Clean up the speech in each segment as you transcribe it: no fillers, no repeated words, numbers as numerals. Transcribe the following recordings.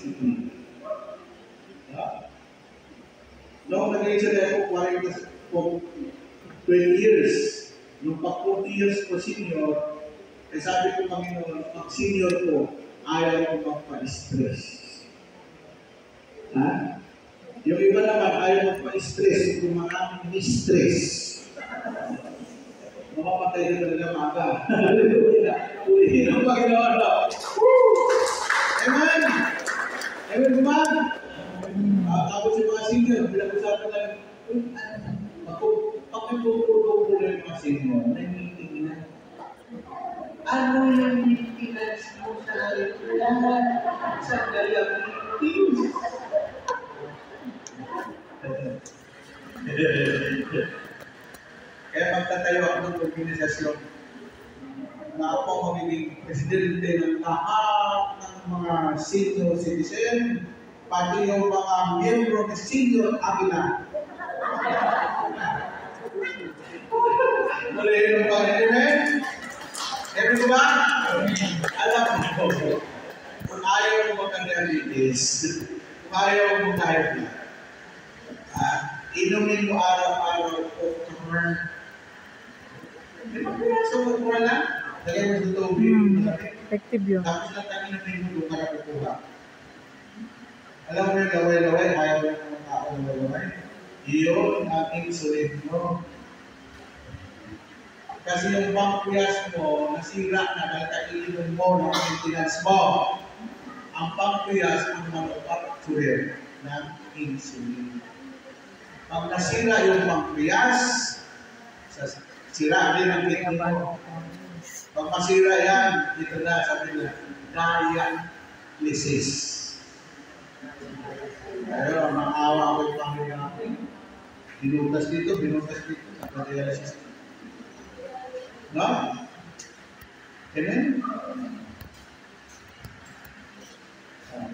City. Noong nag-exile ako, 12 years. Nung pag 40 years ko senior, eh sabi ko, Panginoon, pag senior ko, ayaw ko magpa-stress. Ha? Yung iba naman, ayaw magpa-stress, kung maraming ni-stress. Mapapatay ka talaga maaga. Ulihin ang Panginoon. Amen! Amen ba? Tapos yung mga senior, pinag-usapan lang, pag nagpupuro na yung mga senior, may meeting na. Ano yung maintenance mo sa lahat? Sa dalang meeting? Kaya magtatayo ako ng organisasyon na ako magiging presidente ng lahat ng mga senior citizen, pati yung mga miyembro ng Senior Avila. Muli yung Panginoon. Ewan ko ba? Alam mo, kung ayaw mo magka-diabetes, kung ayaw mo kahit na, inumin mo araw-araw o kamar. Di ba kaya sa mga lang? Lagay mo sa tubig. Effective yun. Tapos lang tayo inumin mo doon ka nakukuha. Alam mo yung laway-laway, ayaw mo ng tao laway-laway. Iyon ang insulin mo. Kasi yung pancreas mo, nasira na dahil kaiinom mo ng maintenance mo. Ang pancreas ang manufacturer ng insulin. Pag nasira yung pancreas, sira din ang kidney mo. Pag masira yan, ito na, sabi nila, dialysis. Pero, nakawa ko yung pamilya natin. Binutas dito, dialysis. No? Amen?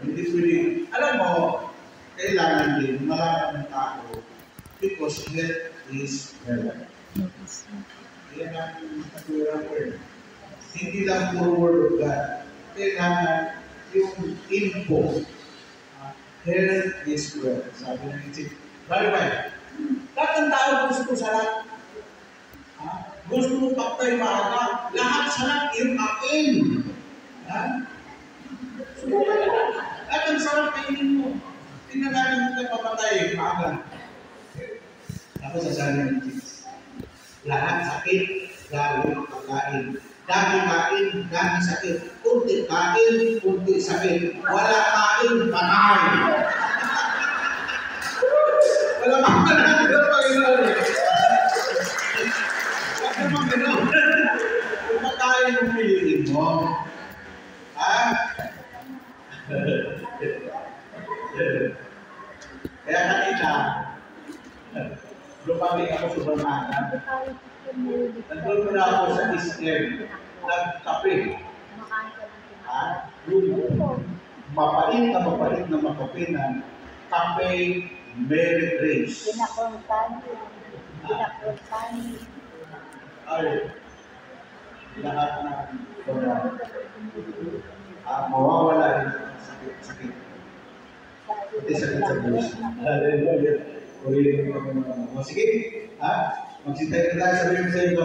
Hindi pwede. Alam mo, kailangan din malaman ng tao because health is wealth. Yan ang katulad ko eh. Hindi lang puro word of God. Kailangan yung info. Health is wealth. Sabi ng itik. Bye-bye. Lahat ng tao gusto sa lahat. Gusto mo paktay maaga. Lahat sa lahat yung akin. Lahat ang sarap kainin mo. Tingnan natin kung papatay maaga. Ako sasabi ng itik. Lahat sakit, gawin pagkain. Dami kain, dami sakit. Kunti kain, kunti sakit. Wala kain, patay. Wala makanan, wala Panginoon. Wala Panginoon. Kung patay yung piliin mo. Kaya kanina, lumabing ako sa banana. Nandun na ako sa Islam. Nagkape. Mapait na makape ng kape Mary Grace. Ay, lahat na mawawala rin ang sakit. Pati sakit sa buhay. Hallelujah. Sige, magsintay na tayo, sabihin ko sa inyo.